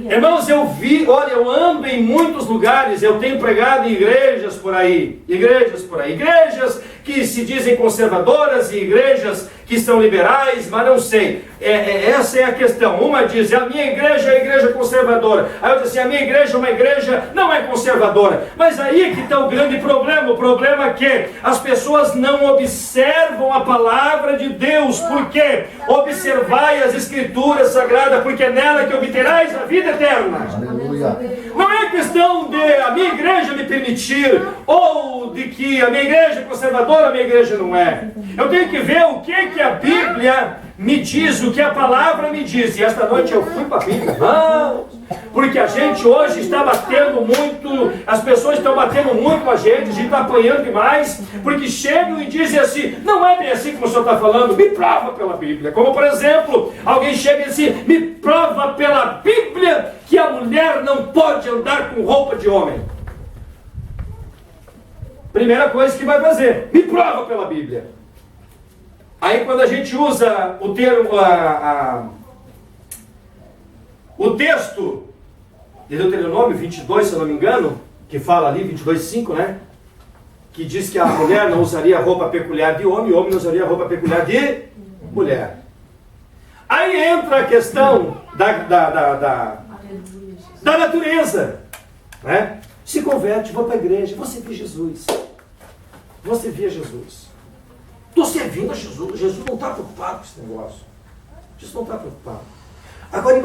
Irmãos, eu ando em muitos lugares, eu tenho pregado em igrejas por aí, igrejas que se dizem conservadoras e igrejas que são liberais, mas não sei, essa é a questão. Uma diz, a minha igreja é a igreja conservadora, aí eu disse, a minha igreja é uma igreja não é conservadora, mas aí que está o grande problema. O problema é que as pessoas não observam a palavra de Deus. Por quê? Observai as escrituras sagradas, porque é nela que obterás a vida eterna. Aleluia. Não é questão de a minha igreja me permitir, ou de que a minha igreja é conservadora, a minha igreja não é. Eu tenho que ver o que a Bíblia me diz, o que a palavra me diz. E esta noite eu fui para a Bíblia, porque a gente hoje está batendo muito, as pessoas estão batendo muito com a gente está apanhando demais, porque chegam e dizem assim, não é bem assim como o senhor está falando, me prova pela Bíblia. Como por exemplo, alguém chega e diz assim, me prova pela Bíblia que a mulher não pode andar com roupa de homem. Primeira coisa que vai fazer, me prova pela Bíblia. Aí quando a gente usa o termo, o texto de Deuteronômio 22, se eu não me engano, que fala ali, 22:5, né? Que diz que a mulher não usaria roupa peculiar de homem, e o homem não usaria roupa peculiar de mulher. Aí entra a questão da natureza, né? Se converte, vou para a igreja, você vê Jesus. Você vê Jesus. Estou servindo a Jesus. Jesus não está preocupado com esse negócio. Jesus não está preocupado. Agora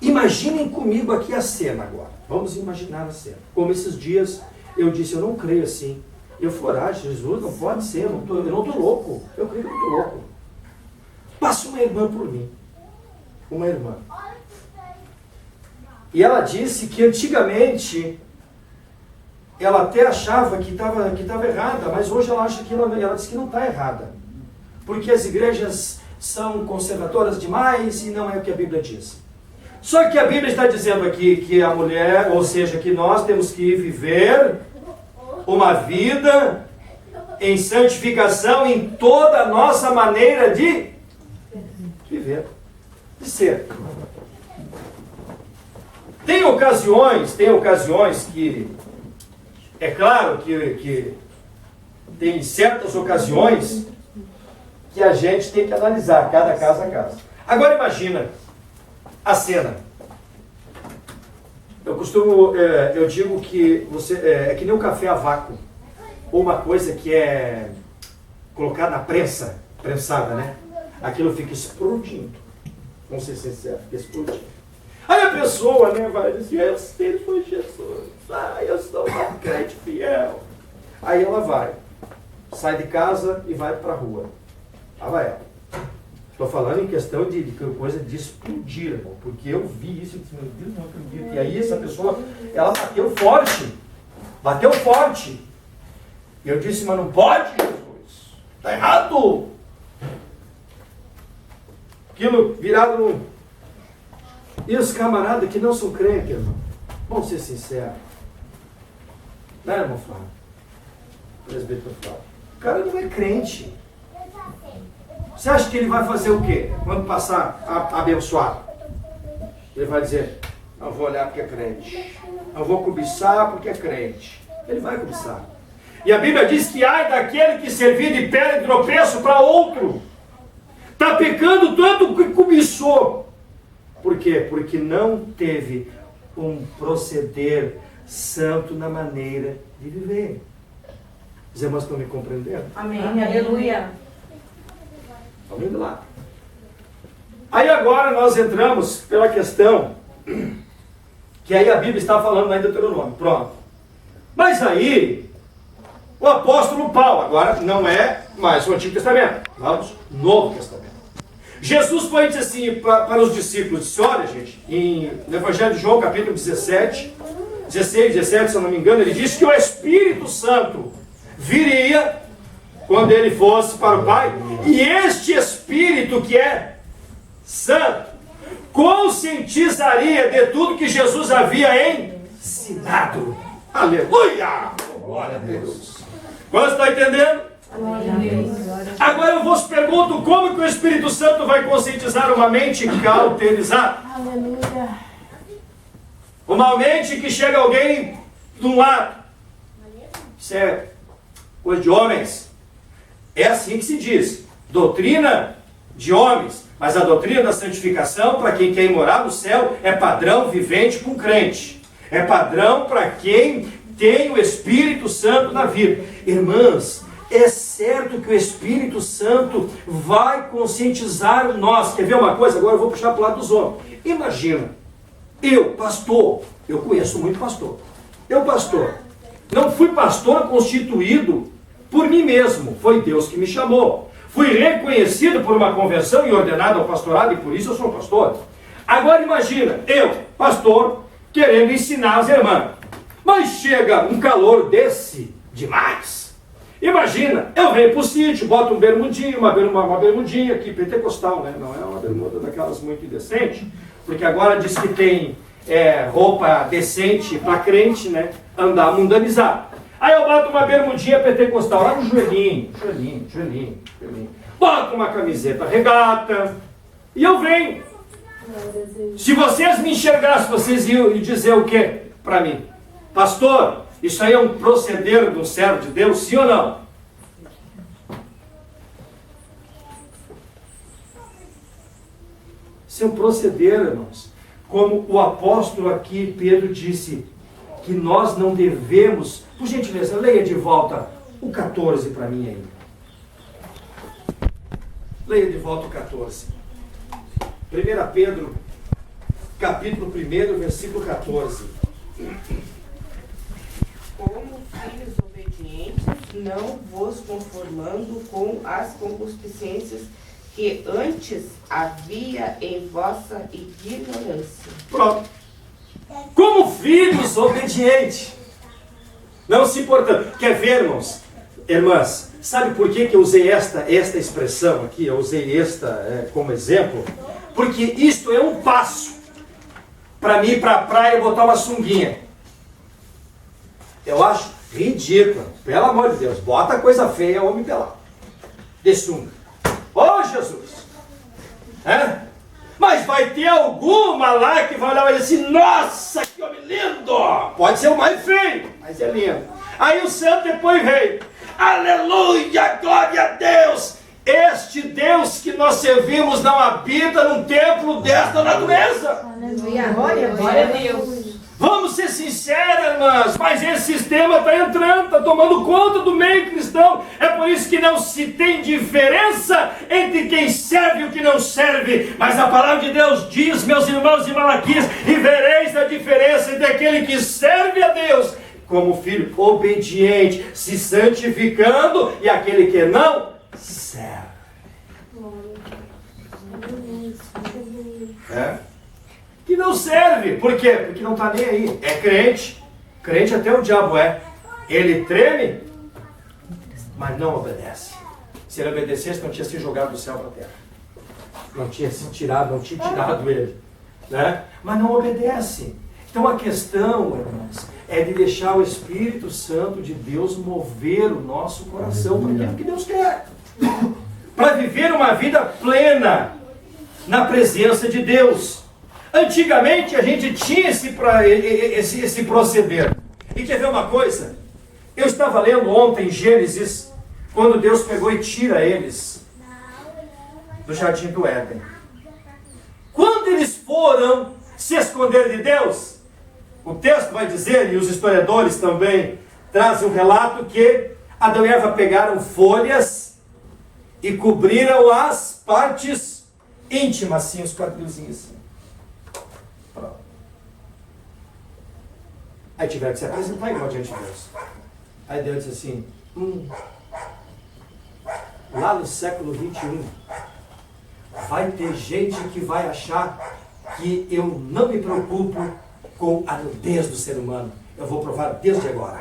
imaginem comigo aqui a cena agora. Vamos imaginar a cena. Como esses dias eu disse, eu não creio assim. Eu falei, Jesus não pode ser, eu não estou louco. Eu creio que eu estou louco. Passa uma irmã por mim. Uma irmã. E ela disse que antigamente ela até achava que estava errada, mas hoje ela acha que ela disse que não está errada. Porque as igrejas são conservadoras demais e não é o que a Bíblia diz. Só que a Bíblia está dizendo aqui que a mulher, ou seja, que nós temos que viver uma vida em santificação em toda a nossa maneira de viver, de ser. Tem ocasiões que, é claro que tem certas ocasiões que a gente tem que analisar, cada caso a caso. Agora imagina a cena. Eu digo que é que nem um café a vácuo, ou uma coisa que é colocada na prensa, prensada, né? Aquilo fica explodindo. Vamos ser sinceros, fica explodindo. Aí a pessoa, né, vai dizer, eu sei que foi Jesus, eu sou um crente fiel. Aí ela vai, sai de casa e vai para a rua. Lá vai ela. Estou falando em questão de coisa de explodir, irmão, porque eu vi isso e disse, meu Deus, não acredito. E aí essa pessoa, ela bateu forte. E eu disse, mas não pode, Jesus, está errado. Aquilo virado no... E os camaradas que não são crentes, irmão, vamos ser sinceros. Não é, irmão Flávio? Presbítero Flávio. O cara não é crente. Você acha que ele vai fazer o quê? Quando passar abençoado? Ele vai dizer, não vou olhar porque é crente. Não vou cobiçar porque é crente. Ele vai cobiçar. E a Bíblia diz que ai daquele que servir de pedra de tropeço para outro. Está pecando tanto que cobiçou. Por quê? Porque não teve um proceder santo na maneira de viver. Os irmãos estão me compreendendo? Amém. Aleluia. Vamos indo lá. Aí agora nós entramos pela questão que aí a Bíblia está falando lá em Deuteronômio. Pronto. Mas aí o apóstolo Paulo, agora não é mais o Antigo Testamento, vamos, Novo Testamento. Jesus foi e disse assim para os discípulos, disse, olha gente, no Evangelho de João, capítulo 16, 17, se eu não me engano, ele disse que o Espírito Santo viria quando ele fosse para o Pai, e este Espírito que é santo, conscientizaria de tudo que Jesus havia ensinado. Aleluia! Glória a Deus! Quando está entendendo? Agora eu vos pergunto, como que o Espírito Santo vai conscientizar uma mente cauterizada? Aleluia. Uma mente que chega alguém de um lado. Isso é coisa de homens. É assim que se diz. Doutrina de homens. Mas a doutrina da santificação, para quem quer morar no céu, é padrão vivente com crente. É padrão para quem tem o Espírito Santo na vida. Irmãs, é certo que o Espírito Santo vai conscientizar nós. Quer ver uma coisa? Agora eu vou puxar para o lado dos homens. Imagina, eu, pastor, eu conheço muito pastor. Eu, pastor, não fui pastor constituído por mim mesmo. Foi Deus que me chamou. Fui reconhecido por uma convenção e ordenado ao pastorado, e por isso eu sou pastor. Agora imagina, eu, pastor, querendo ensinar as irmãs. Mas chega um calor desse demais. Imagina, eu venho para o sítio, boto um bermudinho, uma bermudinha aqui, pentecostal, né? Não é uma bermuda daquelas muito indecentes, porque agora diz que tem roupa decente para crente, né? Andar mundanizado. Aí eu boto uma bermudinha pentecostal lá no joelhinho. Boto uma camiseta regata e eu venho. Se vocês me enxergassem, vocês iam dizer o quê para mim? Pastor, isso aí é um proceder do servo de Deus, sim ou não? Isso é um proceder, irmãos. Como o apóstolo aqui, Pedro, disse, que nós não devemos... Por gentileza, leia de volta o 14 para mim aí. Leia de volta o 14. 1 Pedro, capítulo 1, versículo 14. Como filhos obedientes, não vos conformando com as concupiscências que antes havia em vossa ignorância. Pronto. Como filhos obedientes. Não se importando. Quer ver, irmãos? Irmãs, sabe por que eu usei esta expressão aqui? Eu usei esta como exemplo. Porque isto é um passo para mim ir para a praia e botar uma sunguinha. Eu acho ridículo. Pelo amor de Deus. Bota coisa feia, homem pelado. De sunga. Ô, Jesus! Mas vai ter alguma lá que vai olhar e dizer assim, nossa, que homem lindo! Pode ser o mais feio, mas é lindo. Aí o santo depois veio. Aleluia, glória a Deus! Este Deus que nós servimos não habita num templo desta natureza. Aleluia. Glória a Deus. Vamos ser sinceros, irmãs, mas esse sistema está entrando, está tomando conta do meio cristão. É por isso que não se tem diferença entre quem serve e o que não serve. Mas a palavra de Deus diz, meus irmãos de Malaquias, e vereis a diferença entre aquele que serve a Deus como filho obediente, se santificando, e aquele que não serve. Que não serve. Por quê? Porque não está nem aí. É crente. Crente até o diabo é. Ele treme, mas não obedece. Se ele obedecesse, não tinha se jogado do céu para a terra. Não tinha se tirado, não tinha tirado ele. Né? Mas não obedece. Então a questão, irmãos, é de deixar o Espírito Santo de Deus mover o nosso coração para aquilo que Deus quer. Para viver uma vida plena na presença de Deus. Antigamente a gente tinha esse proceder. E quer ver uma coisa? Eu estava lendo ontem Gênesis, quando Deus pegou e tira eles do jardim do Éden. Quando eles foram se esconder de Deus, o texto vai dizer, e os historiadores também trazem um relato, que Adão e Eva pegaram folhas e cobriram as partes íntimas, assim, os quadrilzinhos assim. Pronto. Aí tiveram que se apresentar igual diante de Deus. Aí Deus disse assim, lá no século 21, vai ter gente que vai achar que eu não me preocupo com a nudez do ser humano. Eu vou provar desde agora.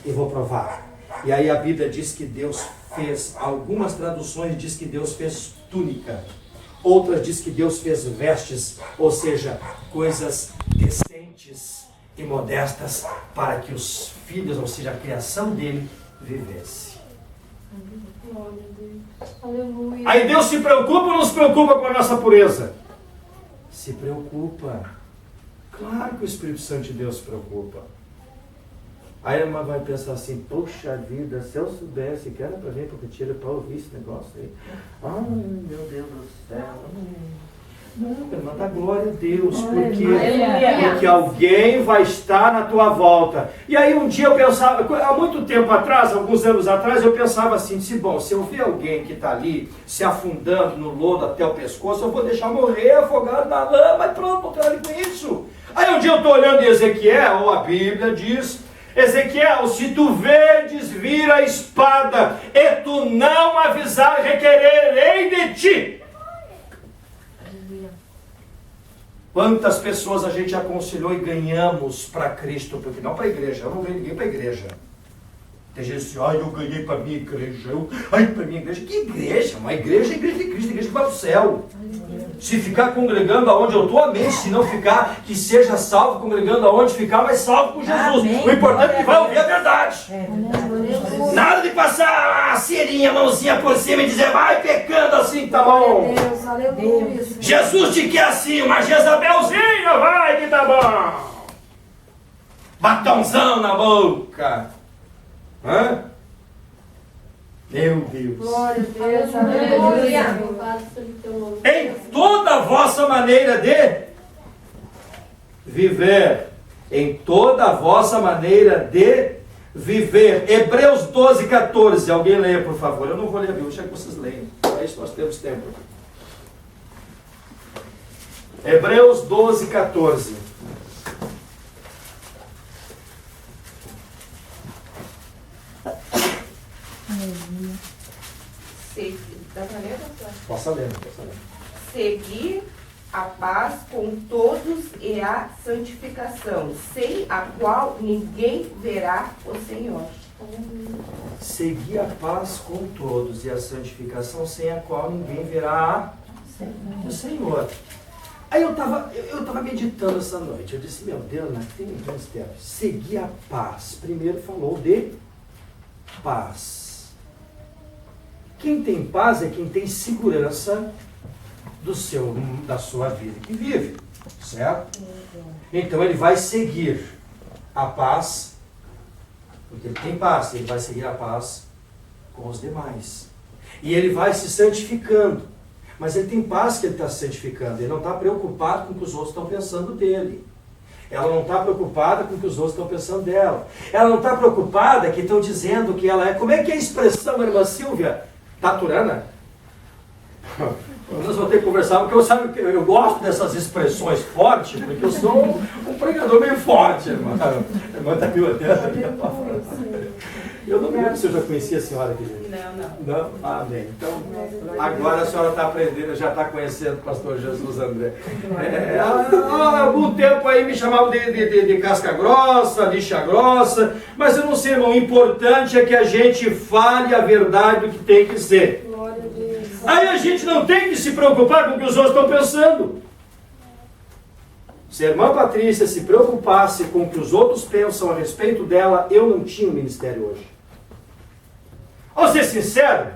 Eu vou provar. E aí a Bíblia diz que Deus fez, algumas traduções diz que Deus fez túnica. Outras diz que Deus fez vestes, ou seja, coisas decentes e modestas para que os filhos, ou seja, a criação dele, vivesse. Aleluia. Aí Deus se preocupa ou não se preocupa com a nossa pureza? Se preocupa. Claro que o Espírito Santo de Deus se preocupa. Aí a irmã vai pensar assim, poxa vida, se eu soubesse que era para vir para Retiro para ouvir esse negócio aí. Ai, meu Deus do céu. Não, irmã, dá glória a Deus, porque alguém vai estar na tua volta. E aí um dia eu pensava, há muito tempo atrás, alguns anos atrás, eu pensava assim, se eu ver alguém que está ali se afundando no lodo até o pescoço, eu vou deixar morrer afogado na lama e pronto, não tenho nada com isso. Aí um dia eu estou olhando em Ezequiel, ou a Bíblia diz, Ezequiel, se tu vedes vir a espada e tu não avisar, requererei de ti. Quantas pessoas a gente aconselhou e ganhamos para Cristo, porque não para a igreja, eu não ganhei ninguém para a igreja. Tem gente assim, eu ganhei para a minha igreja, para a minha igreja. Que igreja? Uma igreja é a igreja de Cristo, a igreja que vai para o céu. Se ficar congregando aonde eu estou, amém. Se não ficar, que seja salvo congregando aonde ficar, mas salvo com Jesus. Amém. O importante é que vai ouvir a verdade. Nada de passar a cerinha, a mãozinha por cima e dizer, vai pecando assim, tá bom. Deus, aleluia. Jesus te quer assim, uma Jezabelzinha, vai que tá bom. Batonzão na boca. Hã? Meu Deus. Glória a Deus, aleluia. Em toda a vossa maneira de viver. Em toda a vossa maneira de viver. Hebreus 12, 14. Alguém leia, por favor. Eu não vou ler a Bíblia, deixa que vocês leiam. Para isso nós temos tempo. Hebreus 12, 14. Posso ler. Seguir a paz com todos e a santificação, sem a qual ninguém verá o Senhor. Seguir a paz com todos e a santificação, sem a qual ninguém verá o Senhor. Aí eu estava meditando essa noite. Eu disse, meu Deus, né, tem um mistério. Seguir a paz. Primeiro falou de paz. Quem tem paz é quem tem segurança da sua vida que vive, certo? Então ele vai seguir a paz, porque ele tem paz, ele vai seguir a paz com os demais. E ele vai se santificando, mas ele tem paz que ele está se santificando, ele não está preocupado com o que os outros estão pensando dele. Ela não está preocupada com o que os outros estão pensando dela. Ela não está preocupada que estão dizendo que ela é... Como é que é a expressão, irmã Silvia? Taturana? Nós vamos ter que conversar, porque eu gosto dessas expressões fortes, porque eu sou um pregador meio forte, irmã. A irmã está me olhando. Eu não me lembro se eu já conhecia a senhora aqui. Não? Amém. Então, agora a senhora está aprendendo, já está conhecendo o pastor Jesus André. Há algum tempo aí me chamavam de casca grossa, lixa grossa, mas eu não sei, irmão, o importante é que a gente fale a verdade do que tem que ser. Aí a gente não tem que se preocupar com o que os outros estão pensando. Se a irmã Patrícia se preocupasse com o que os outros pensam a respeito dela, eu não tinha um ministério hoje. Vamos ser sinceros.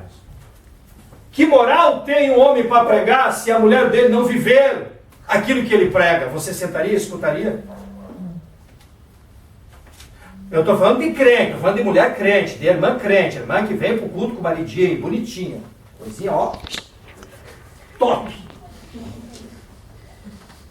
Que moral tem um homem para pregar se a mulher dele não viver aquilo que ele prega? Você sentaria e escutaria? Eu estou falando de crente, estou falando de mulher crente, de irmã crente, irmã que vem para o culto com maridinho, bonitinha. Coisinha, ó, top.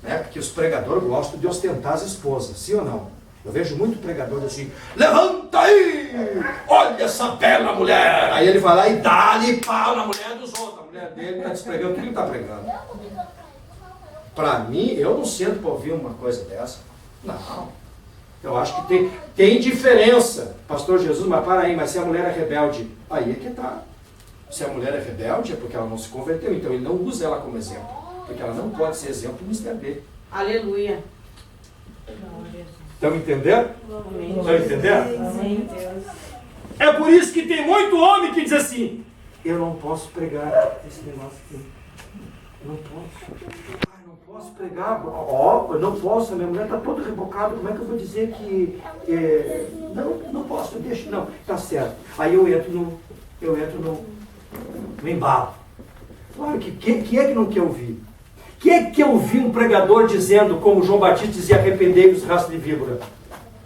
Porque os pregadores gostam de ostentar as esposas, sim ou não? Eu vejo muito pregador assim, levanta aí, olha essa bela mulher. Aí ele vai lá e dá-lhe pau na mulher dos outros. A mulher dele está despregando tudo que ele está pregando. Para mim, eu não sento para ouvir uma coisa dessa. Não. Eu acho que tem diferença. Pastor Jesus, mas para aí, mas se a mulher é rebelde, aí é que está. Se a mulher é rebelde, é porque ela não se converteu. Então ele não usa ela como exemplo. Porque ela não pode ser exemplo do ministério dele. Aleluia. Estão entendendo? Estão entendendo? Sim. É por isso que tem muito homem que diz assim, eu não posso pregar esse negócio aqui. Eu não posso. Não posso pregar. Eu não posso. A minha mulher está toda rebocada. Como é que eu vou dizer que... não posso. Deixa. Não, tá certo. Aí eu entro eu entro no embalo. Claro que quem é que não quer ouvir? Quem é que quer ouvir um pregador dizendo, como João Batista dizia, arrependei-vos, raça de víbora?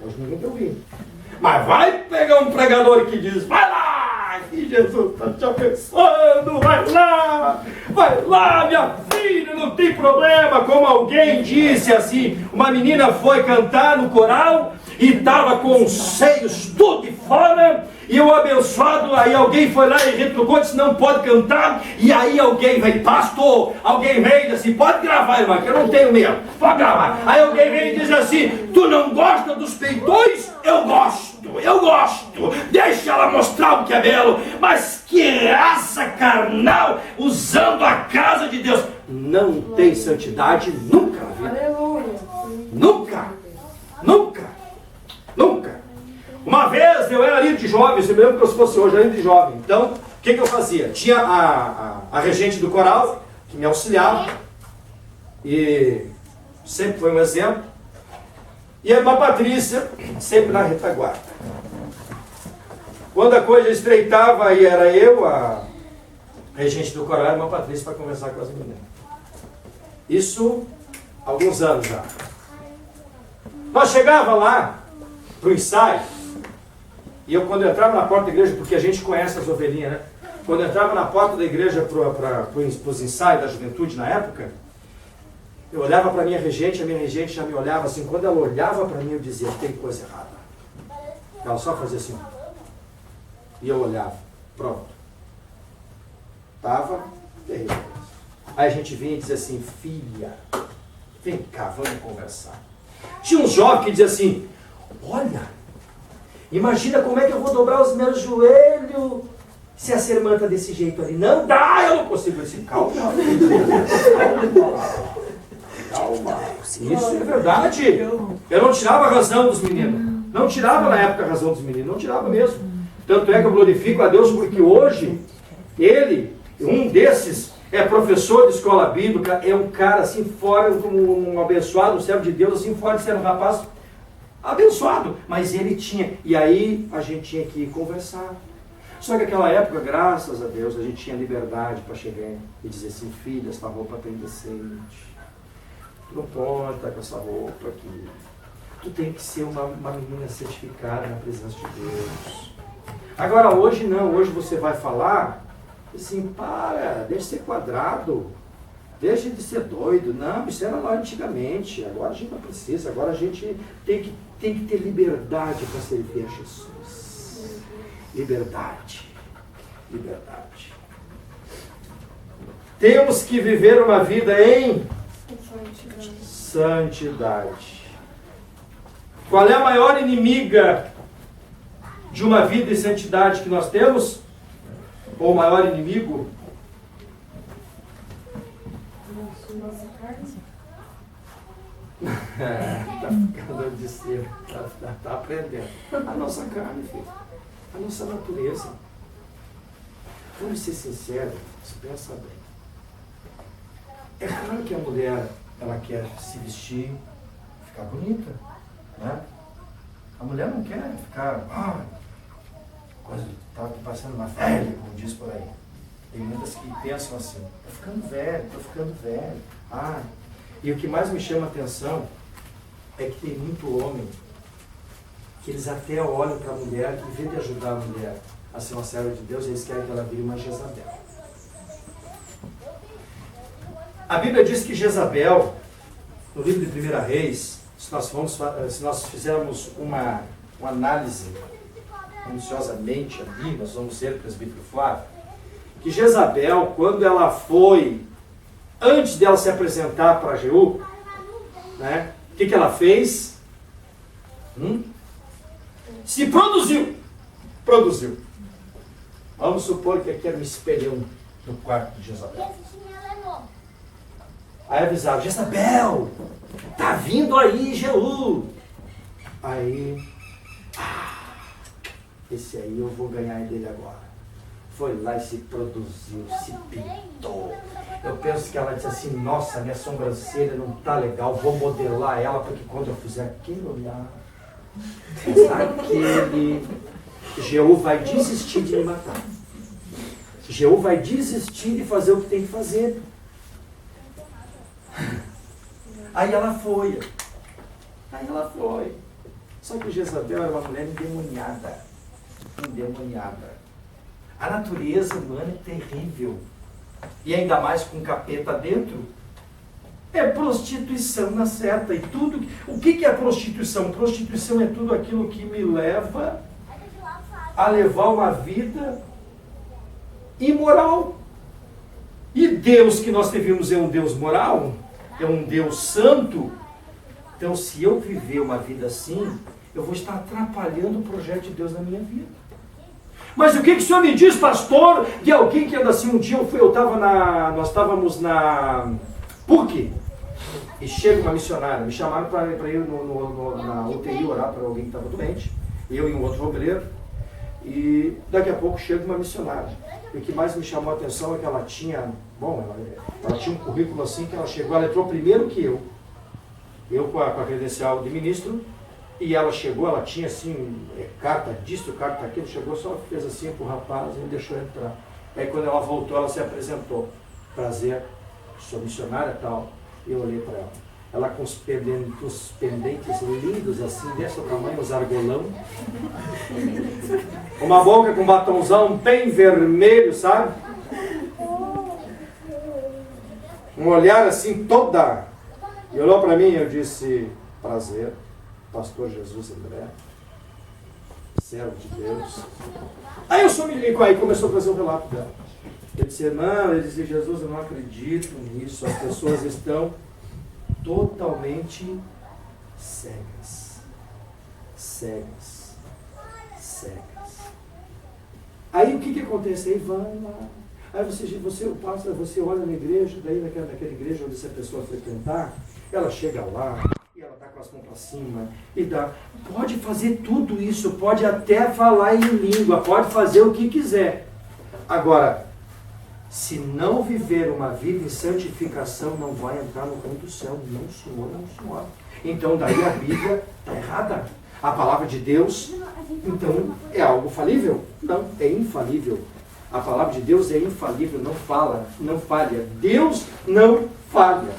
Hoje ninguém quer ouvir. Mas vai pegar um pregador que diz, vai lá, que Jesus está te abençoando, vai lá, minha filha, não tem problema. Como alguém disse assim, uma menina foi cantar no coral e estava com os seios tudo de fora, e o abençoado, aí alguém foi lá e retrucou, disse, não pode cantar, e aí alguém veio, pastor, alguém veio e disse assim, pode gravar, irmã, que eu não tenho medo, pode gravar. Aí alguém veio e diz assim, tu não gosta dos peitões? Eu gosto, deixa ela mostrar o que é belo, mas que raça carnal, usando a casa de Deus, não tem santidade nunca na vida. Aleluia. Nunca. Uma vez eu era líder de jovens, eu me lembro que se fosse hoje, eu era líder de jovem. Então, o que eu fazia? Tinha a regente do coral, que me auxiliava, e sempre foi um exemplo. E a irmã Patrícia, sempre na retaguarda. Quando a coisa estreitava, e era eu, a regente do coral, a irmã Patrícia, para conversar com as meninas. Isso há alguns anos já. Nós chegava lá para o ensaio, e eu quando eu entrava na porta da igreja, porque a gente conhece as ovelhinhas, né? Quando eu entrava na porta da igreja para os ensaios da juventude na época, eu olhava para a minha regente já me olhava assim, quando ela olhava para mim eu dizia, tem coisa errada. Ela só fazia assim, e eu olhava, pronto. Estava terrível. Aí a gente vinha e dizia assim, filha, vem cá, vamos conversar. Tinha um jovem que dizia assim, olha, imagina como é que eu vou dobrar os meus joelhos se essa irmã está desse jeito ali. Não dá, eu não consigo. Eu disse, calma. Isso é verdade. Eu não tirava a razão dos meninos. Não tirava na época a razão dos meninos. Não tirava mesmo. Tanto é que eu glorifico a Deus porque hoje, ele, um desses, é professor de escola bíblica, é um cara assim fora, um abençoado, um servo de Deus, assim fora de ser um rapaz abençoado. Mas ele tinha, e aí a gente tinha que ir conversar. Só que naquela época, graças a Deus, a gente tinha liberdade para chegar e dizer assim, filha, essa roupa está indecente. Tu não pode estar com essa roupa aqui. Tu tem que ser uma menina certificada na presença de Deus. Agora hoje não, hoje você vai falar assim, deixa de ser quadrado, deixa de ser doido. Não, isso era lá antigamente, agora a gente não precisa, agora a gente tem que ter liberdade para servir a Jesus. Liberdade. Temos que viver uma vida em santidade. Qual é a maior inimiga de uma vida em santidade que nós temos? Ou o maior inimigo? Nossa carne. Está ficando de cima, está aprendendo. A nossa carne, filho. A nossa natureza. Vamos ser sinceros, pensa bem. É claro que a mulher, ela quer se vestir, ficar bonita, né? A mulher não quer ficar, coisa tá passando uma velha, como diz por aí. Tem muitas que pensam assim, tô ficando velho. E o que mais me chama a atenção é que tem muito homem que eles até olham para a mulher, em vez de ajudar a mulher a ser uma serva de Deus, eles querem que ela vire uma Jezabel. A Bíblia diz que Jezabel, no livro de 1 Reis, se nós fizermos uma análise minuciosamente ali, nós vamos ver, presbítero Flávio, que Jezabel, quando ela foi, antes dela se apresentar para Jeú, né, o que ela fez? Se produziu. Vamos supor que aqui era um espelhão no quarto de Jezabel. Aí avisaram, Jezabel, tá vindo aí Jeú. Aí, esse aí eu vou ganhar dele agora. Foi lá e se produziu, se pintou. Eu penso que ela disse assim, nossa, minha sobrancelha não tá legal, vou modelar ela, porque quando eu fizer aquele olhar, aquele, Jeú vai desistir de me matar. Jeú vai desistir de fazer o que tem que fazer. Aí ela foi. Só que Jezabel era uma mulher endemoniada. A natureza humana é terrível. E ainda mais com capeta dentro. É prostituição na certa. E tudo. O que é prostituição? Prostituição é tudo aquilo que me leva a levar uma vida imoral. E Deus que nós devemos é um Deus moral, é um Deus santo. Então, se eu viver uma vida assim, eu vou estar atrapalhando o projeto de Deus na minha vida. Mas o que o senhor me diz, pastor, de alguém que anda assim? Um dia nós estávamos na PUC, e chega uma missionária, me chamaram para ir na UTI orar para alguém que estava doente, eu e um outro obreiro, e daqui a pouco chega uma missionária. E o que mais me chamou a atenção é que ela tinha um currículo assim, que ela entrou primeiro que eu com a credencial de ministro, e ela chegou, ela tinha assim, carta disso, carta daquilo, chegou, só fez assim pro rapaz e me deixou entrar. Aí quando ela voltou, ela se apresentou. Prazer, sou missionária e tal. E eu olhei para ela. Ela com os pendentes lindos, assim, desse tamanho, os argolão. Uma boca com batonzão bem vermelho, sabe? Um olhar assim, toda. E olhou para mim e eu disse, prazer, pastor Jesus André, servo de Deus. Aí aí começou a trazer o relato dela. Ele disse, irmã, ele disse, Jesus, eu não acredito nisso, as pessoas estão totalmente cegas. Aí o que acontece? Aí vai lá. Aí você olha na igreja, daí naquela igreja onde essa pessoa frequentar, ela chega lá, e ela está com as mãos para cima, e pode fazer tudo isso, pode até falar em língua, pode fazer o que quiser. Agora, se não viver uma vida em santificação, não vai entrar no reino do céu. Não, senhor, não, senhora. Então, daí a Bíblia está errada. A palavra de Deus, então, é algo falível? Não, é infalível. A palavra de Deus é infalível, não falha. Deus não falha.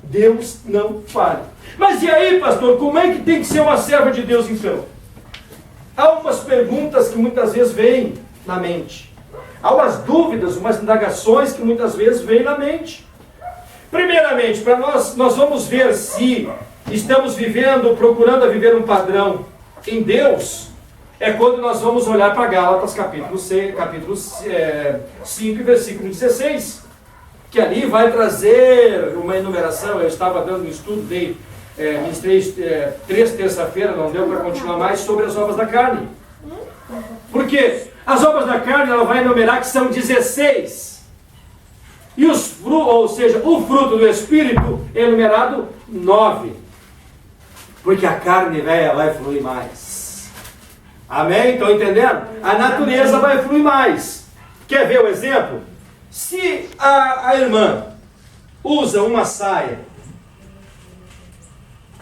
Deus não falha. Mas e aí, pastor, como é que tem que ser uma serva de Deus, então? Há umas perguntas que muitas vezes vêm na mente. Há umas dúvidas, umas indagações que muitas vezes vêm na mente. Primeiramente, para nós vamos ver se estamos procurando viver um padrão em Deus, é quando nós vamos olhar para Gálatas, capítulo 5, versículo 16, que ali vai trazer uma enumeração. Eu estava dando um estudo, ministrei 3 terça-feira, não deu para continuar mais, sobre as obras da carne. Por quê? As obras da carne, ela vai enumerar que são 16. E o fruto do Espírito é enumerado 9. Porque a carne velha vai fluir mais. Amém? Estão entendendo? A natureza vai fluir mais. Quer ver o exemplo? Se a irmã usa uma saia,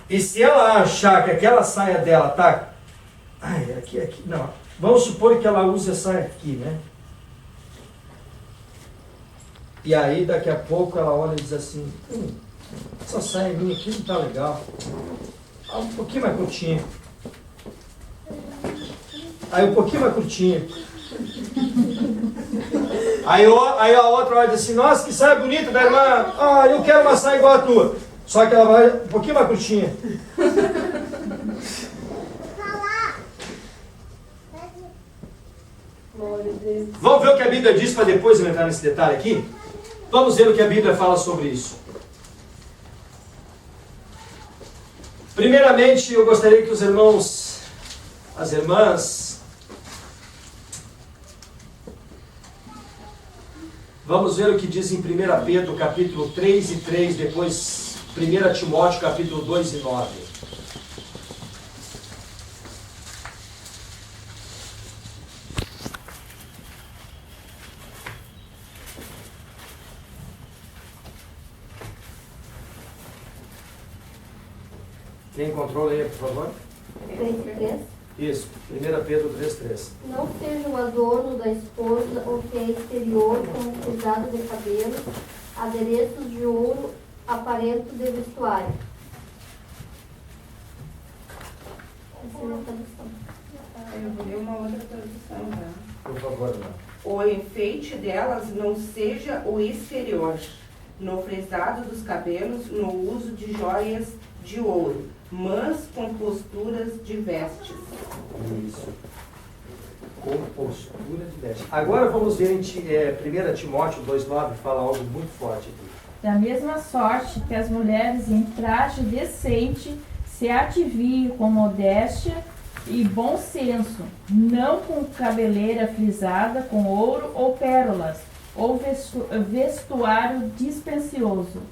e se ela achar que aquela saia dela está... aqui, não. Vamos supor que ela use a saia aqui, né? E aí, daqui a pouco, ela olha e diz assim, essa saia minha aqui não está legal. Um pouquinho mais curtinha. Aí um pouquinho mais curtinha. Aí a outra olha e diz assim, nossa, que saia bonita da irmã. Eu quero uma saia igual a tua. Só que ela vai um pouquinho mais curtinha. Vamos ver o que a Bíblia diz para depois eu entrar nesse detalhe aqui? Vamos ver o que a Bíblia fala sobre isso. Primeiramente, eu gostaria que os irmãos, as irmãs, vamos ver o que diz em 1 Pedro, capítulo 3 e 3, depois 1 Timóteo, capítulo 2 e 9. Quem encontrou, leia, por favor. 3 e 3. Isso, 1 Pedro 3,3. Não seja o adorno da esposa o que é exterior, como frisado de cabelo, adereços de ouro, aparelho de vestuário. Essa é a tradução. Eu vou ler uma outra tradução, tá? Por favor, não. O enfeite delas não seja o exterior, no frisado dos cabelos, no uso de joias de ouro, mas com posturas de vestes. Isso. Com postura de veste. Agora vamos ver em 1 Timóteo 2,9, fala algo muito forte aqui. Da mesma sorte que as mulheres em traje decente se ativiem com modéstia e bom senso, não com cabeleira frisada com ouro ou pérolas, ou vestuário dispendioso.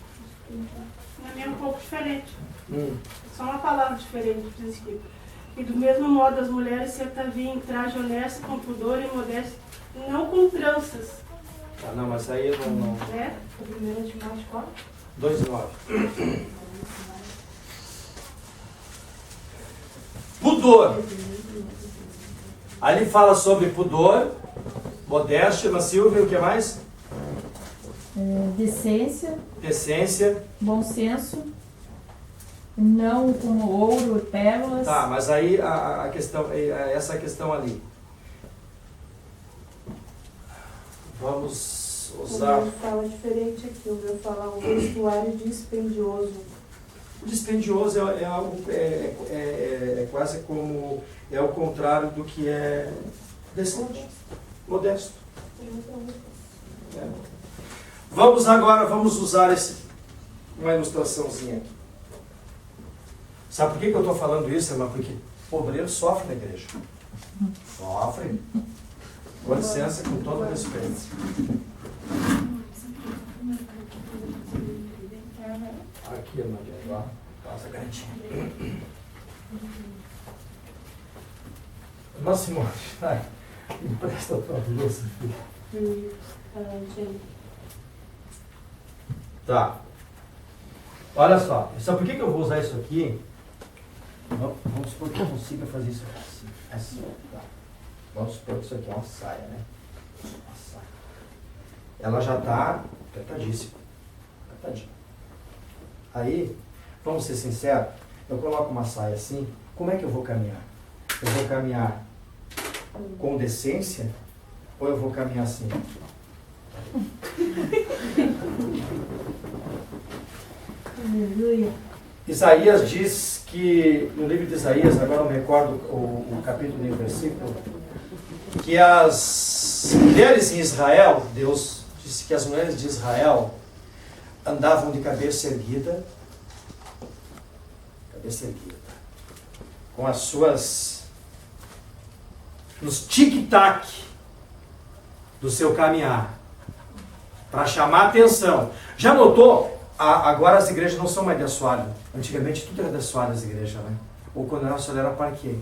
Na minha é um pouco diferente. Só uma palavra diferente do princípio. E do mesmo modo as mulheres se ataviem em traje honesto, com pudor e modéstia, não com tranças. Ah, não, mas aí não. Né? O 1 Timóteo 4. 2,9. Pudor. Aí ele fala sobre pudor, modéstia, na Silvia, o que mais? Decência, Decência. bom senso, não com ouro e pérolas. Tá, mas aí a questão, essa é a questão ali. Vamos usar. O meu fala diferente aqui, o meu fala um vestuário dispendioso. O dispendioso é algo, quase como, é o contrário do que é decente, modesto. É. Vamos usar uma ilustraçãozinha aqui. Sabe por que eu estou falando isso, irmã? Porque obreiro sofre na igreja. Sofre. Com licença, com todo respeito. Aqui, irmã, ó. Passa garantinha. Irmã Simone, vai. Empresta a tua blusa, filho. Tá. Olha só. Sabe por que eu vou usar isso aqui? Vamos supor que eu consiga fazer isso assim. Tá. Vamos supor que isso aqui é uma saia, né? Uma saia. Ela já está apertadíssima. Apertadinha. Aí, vamos ser sinceros, eu coloco uma saia assim, como é que eu vou caminhar? Eu vou caminhar com decência ou eu vou caminhar assim? Aleluia. Isaías diz que, no livro de Isaías, agora não me recordo o capítulo e o versículo, que as mulheres em Israel, Deus disse que as mulheres de Israel andavam de cabeça erguida, com as suas, nos tic-tac do seu caminhar, para chamar a atenção. Já notou? Agora as igrejas não são mais de assoalho. Antigamente tudo era de assoalho as igrejas, né? Ou quando era assoalho era parquê.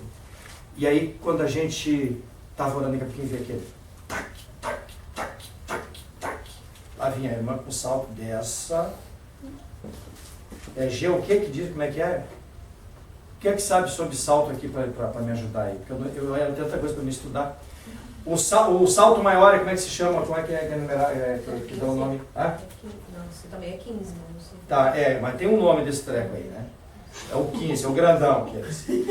E aí quando a gente estava orando em Capiquim, via aquele tac, tac, tac, tac, tac. Lá vinha a irmã com salto dessa. G, o que diz, como é que é? O que é que sabe sobre salto aqui para me ajudar aí? Porque eu tenho tanta coisa para me estudar. O salto maior é como é que se chama? Como é que que dá o nome? Ah? Não, isso também é 15, não sei. Tá, mas tem um nome desse treco aí, né? É o 15, é o grandão que é esse.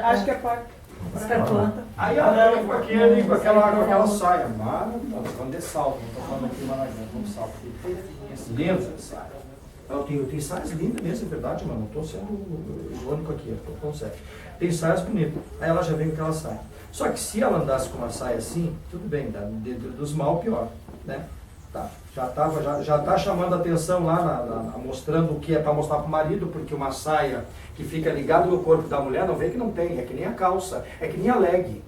Acho que é 4. Aí ela com aquela saia, falando de salto, não estou falando aqui um salto lindo. Eu tenho saias lindas mesmo, é verdade, mano. Não estou sendo irônico aqui, estou falando sério. Tem saias bonitas. Aí ela já vem com aquela saia. Só que se ela andasse com uma saia assim, tudo bem, dos mal pior, né? Tá. Já está chamando a atenção lá, mostrando o que é para mostrar para o marido, porque uma saia que fica ligada no corpo da mulher, não vê que não tem, é que nem a calça, é que nem a leg.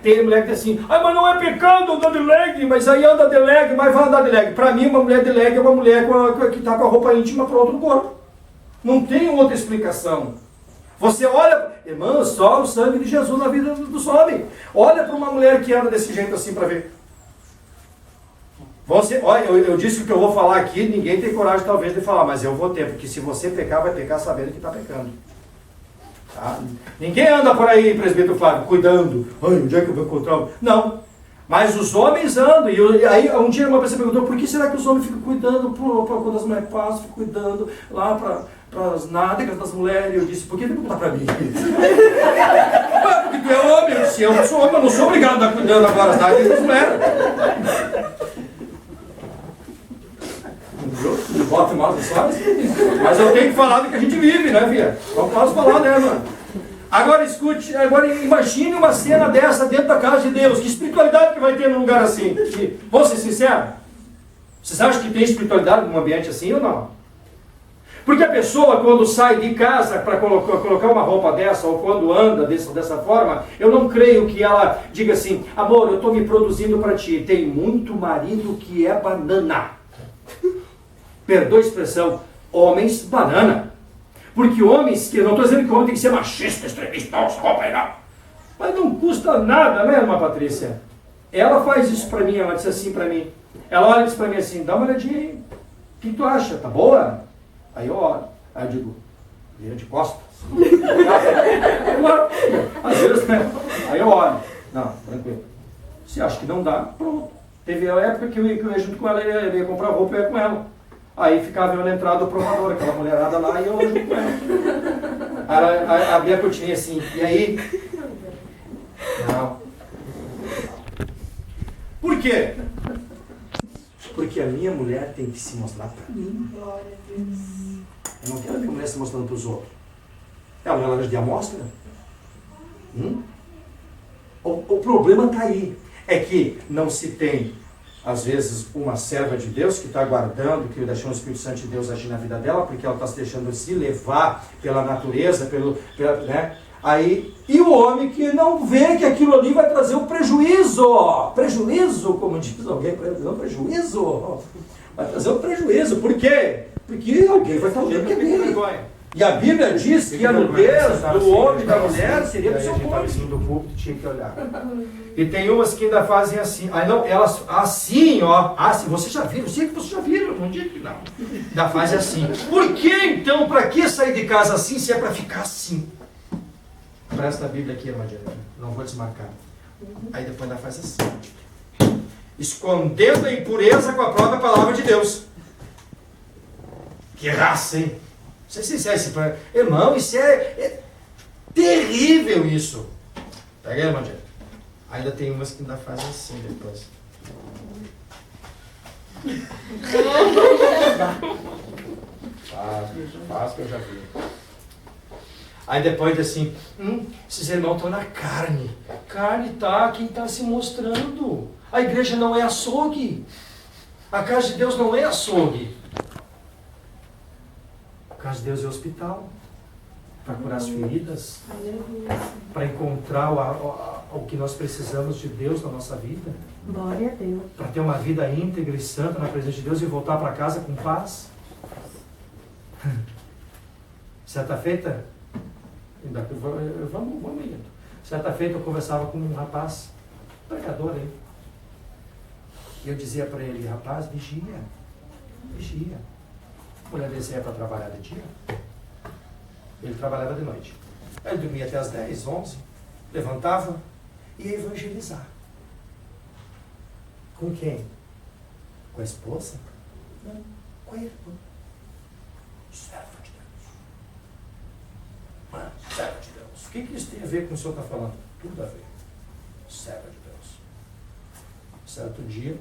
Tem mulher que diz assim, mas não é pecado andar de leg, mas aí anda de leg, mas vai andar de leg. Para mim, uma mulher de leg é uma mulher que está com a roupa íntima para outro corpo. Não tem outra explicação. Você olha, irmão, só o sangue de Jesus na vida dos homens. Olha para uma mulher que anda desse jeito assim para ver. Olha, eu disse que o que eu vou falar aqui, ninguém tem coragem talvez de falar, mas eu vou ter, porque se você pecar, vai pecar sabendo que está pecando. Tá? Ninguém anda por aí, presbítero Flávio, cuidando. Ai, onde é que eu vou encontrar? Não. Mas os homens andam. E aí um dia uma pessoa perguntou, por que será que os homens ficam cuidando quando as mulheres passam, ficam cuidando lá para as nádegas das mulheres? E eu disse, por que não dá para mim? Porque tu é homem. Eu disse, eu sou homem, eu não sou obrigado a estar cuidando agora das nádegas das mulheres. Não bota mal as histórias. Mas eu tenho que falar do que a gente vive, né, filha? Não posso falar, né, mano? Agora escute, agora imagine uma cena dessa dentro da casa de Deus. Que espiritualidade que vai ter num lugar assim? Vamos ser sinceros? Vocês acham que tem espiritualidade num ambiente assim ou não? Porque a pessoa, quando sai de casa para colocar uma roupa dessa, ou quando anda dessa forma, eu não creio que ela diga assim, amor, eu estou me produzindo para ti. Tem muito marido que é banana. Perdoa a expressão, homens banana. Porque homens, que eu não estou dizendo que o homem tem que ser machista, extremista, roupa aí não. Mas não custa nada, né, irmã Patrícia? Ela faz isso para mim, ela disse assim para mim. Ela olha e diz para mim assim, dá uma olhadinha aí. O que tu acha? Tá boa? Aí eu olho. Aí eu digo, vira de costas. Às vezes, né? Aí eu olho. Não, tranquilo. Se acha que não dá, pronto. Teve a época que eu ia junto com ela, eu ia comprar roupa e ia com ela. Aí ficava eu na entrada do provador, aquela mulherada lá, e eu junto com ela. Ela abria a cortininha assim, e aí? Não. Por quê? Porque a minha mulher tem que se mostrar para mim. Eu não quero a minha mulher se mostrando para os outros. É uma loja de amostra? O problema está aí. É que não se tem, às vezes, uma serva de Deus que está aguardando, que deixou o Espírito Santo de Deus agir na vida dela, porque ela está se deixando se levar pela natureza, né? Aí, e o homem que não vê que aquilo ali vai trazer um prejuízo. Prejuízo, como diz alguém, prejuízo. Vai trazer um prejuízo. Por quê? Porque alguém vai estar olhando que é dele. E a Bíblia diz que a nudez do homem e da mulher seria do seu cônjuge. Do púlpito tinha que olhar. E tem umas que ainda fazem assim. Aí não, elas assim, ó. Assim, você já viu? Eu sei que você já viu, não digo que não. Ainda faz assim. Por que então, para que sair de casa assim se é para ficar assim? Presta a Bíblia aqui, irmã Diana. Não vou desmarcar. Aí depois ainda faz assim. Escondendo a impureza com a própria palavra de Deus. Que raça, hein? Não sei se é esse... Irmão, isso é terrível isso. Pega aí, irmã Diana. Ainda tem umas que ainda fazem assim depois. Faz que eu já vi. Aí depois assim, esses irmãos estão na carne. Carne tá, quem está se mostrando. A igreja não é açougue. A casa de Deus não é açougue. A casa de Deus é hospital. Para curar as feridas. Para encontrar o que nós precisamos de Deus na nossa vida. Glória a Deus. Para ter uma vida íntegra e santa na presença de Deus e voltar para casa com paz. Certa feita, vamos indo. Certa feita eu conversava com um rapaz, pregador aí. E eu dizia para ele, rapaz, vigia. A mulher dele saía para trabalhar de dia. Ele trabalhava de noite. Aí ele dormia até as 10, 11, levantava e ia evangelizar. Com quem? Com a esposa? Não, com a irmã. Servo de Deus. Servo de Deus. O que isso tem a ver com o que o senhor está falando? Tudo a ver. Servo de Deus. Certo dia,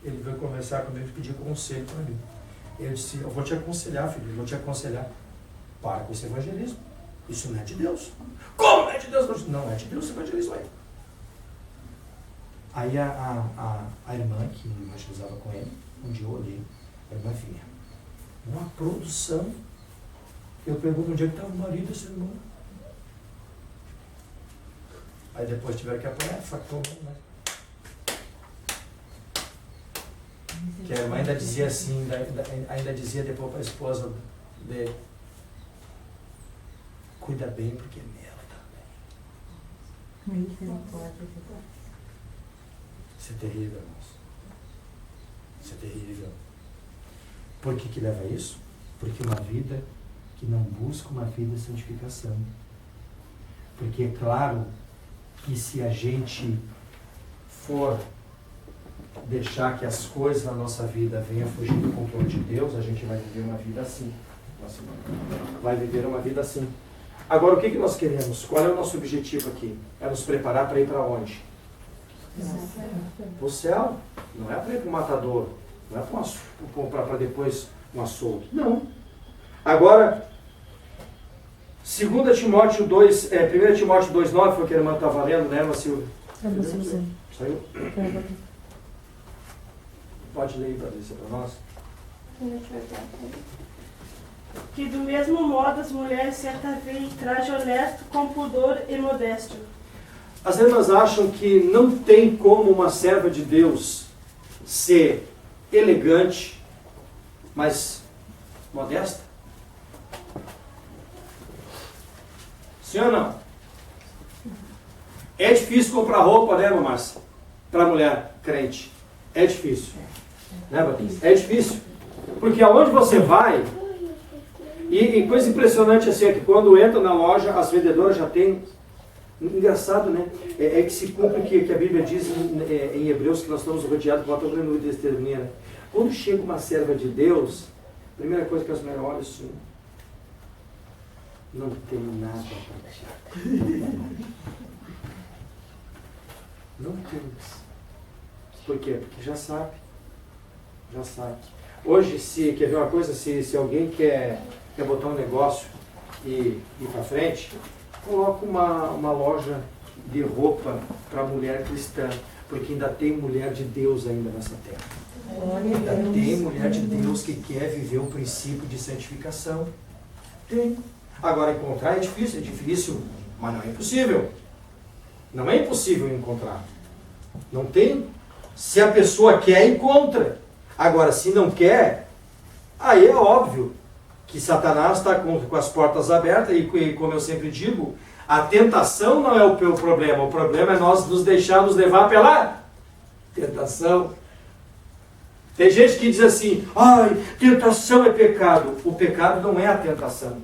ele veio conversar comigo e pedir conselho para mim. Eu disse, eu vou te aconselhar, filho, eu vou te aconselhar. Para com esse evangelismo. Isso não é de Deus. Como não é de Deus? Não é de Deus esse evangelismo aí. Aí a irmã que evangelizava com ele, um dia eu olhei, a irmã vinha. Uma produção. Eu pergunto onde é que estava o marido desse irmão. Aí depois tiveram que apanhar, factou, né? Que a irmã ainda dizia assim, ainda dizia depois para a esposa dele, cuida bem porque é meu também. Isso é terrível, irmãos. Isso é terrível. Por que leva a isso? Porque uma vida que não busca uma vida de santificação Porque é claro que se a gente for deixar que as coisas na nossa vida venham fugir do controle de Deus, a gente vai viver uma vida assim. Vai viver uma vida assim. Agora, o que nós queremos? Qual é o nosso objetivo aqui? É nos preparar para ir para onde? Para o céu. Não é para ir para o matador. Não é para depois um açougue. Não. Agora, 2 Timóteo 2, 1 Timóteo 2,9 foi o que a irmã estava lendo, né, irmã Silvia? Saiu? Pode ler aí, Patrícia, para nós. Que do mesmo modo as mulheres se ataviem em traje honesto, com pudor e modéstia. As irmãs acham que não tem como uma serva de Deus ser elegante, mas modesta? Sim ou não? É difícil comprar roupa, né, Márcia? Para mulher crente. É difícil. Né, Batista? É difícil. Porque aonde você vai, e coisa impressionante assim, é que quando entra na loja, as vendedoras já têm... Engraçado, né? É que se cumpre o que a Bíblia diz em Hebreus, que nós estamos rodeados por uma grande de testemunha. Né? Quando chega uma serva de Deus, a primeira coisa que as mulheres olham assim, não tem nada para tirar. Não tem. Por quê? Porque já sabe. Já sabe. Hoje, quer ver uma coisa? Se alguém quer botar um negócio e ir para frente, coloca uma loja de roupa para mulher cristã, porque ainda tem mulher de Deus ainda nessa terra. Ainda tem mulher de Deus que quer viver o princípio de santificação. Tem. Agora, encontrar é difícil, mas não é impossível. Não é impossível encontrar. Não tem. Se a pessoa quer, encontra. Agora, se não quer, aí é óbvio que Satanás está com as portas abertas e, como eu sempre digo, a tentação não é o problema. O problema é nós nos deixarmos levar pela tentação. Tem gente que diz assim, ai, tentação é pecado. O pecado não é a tentação.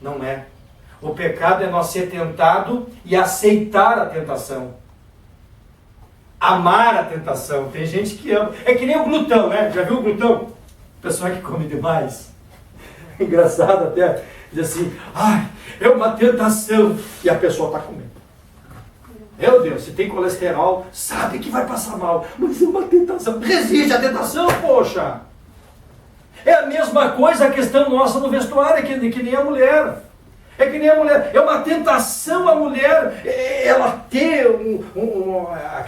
Não é. O pecado é nós ser tentado e aceitar a tentação. Amar a tentação. Tem gente que ama. É que nem o glutão, né? Já viu o glutão? Pessoa que come demais. Engraçado até. Diz assim, ai, é uma tentação. E a pessoa está comendo. Meu Deus, se tem colesterol, sabe que vai passar mal. Mas é uma tentação. Resiste à tentação, poxa. É a mesma coisa a questão nossa no vestuário, que nem a mulher. É que nem a mulher, é uma tentação a mulher, ela ter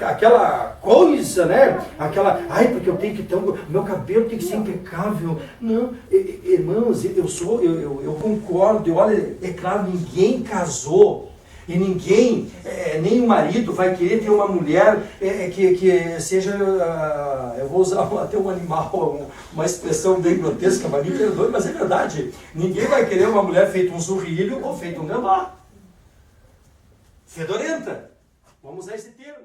aquela coisa, né? Ai, porque eu tenho que ter, meu cabelo tem que ser impecável. Não, irmãos, eu concordo, olha, é claro, ninguém casou. E ninguém, nem o marido vai querer ter uma mulher que seja, eu vou usar até um animal, uma expressão bem grotesca, mas me perdoe, mas é verdade. Ninguém vai querer uma mulher feita um zurrilho ou feita um gambá. Fedorenta. Vamos usar esse termo.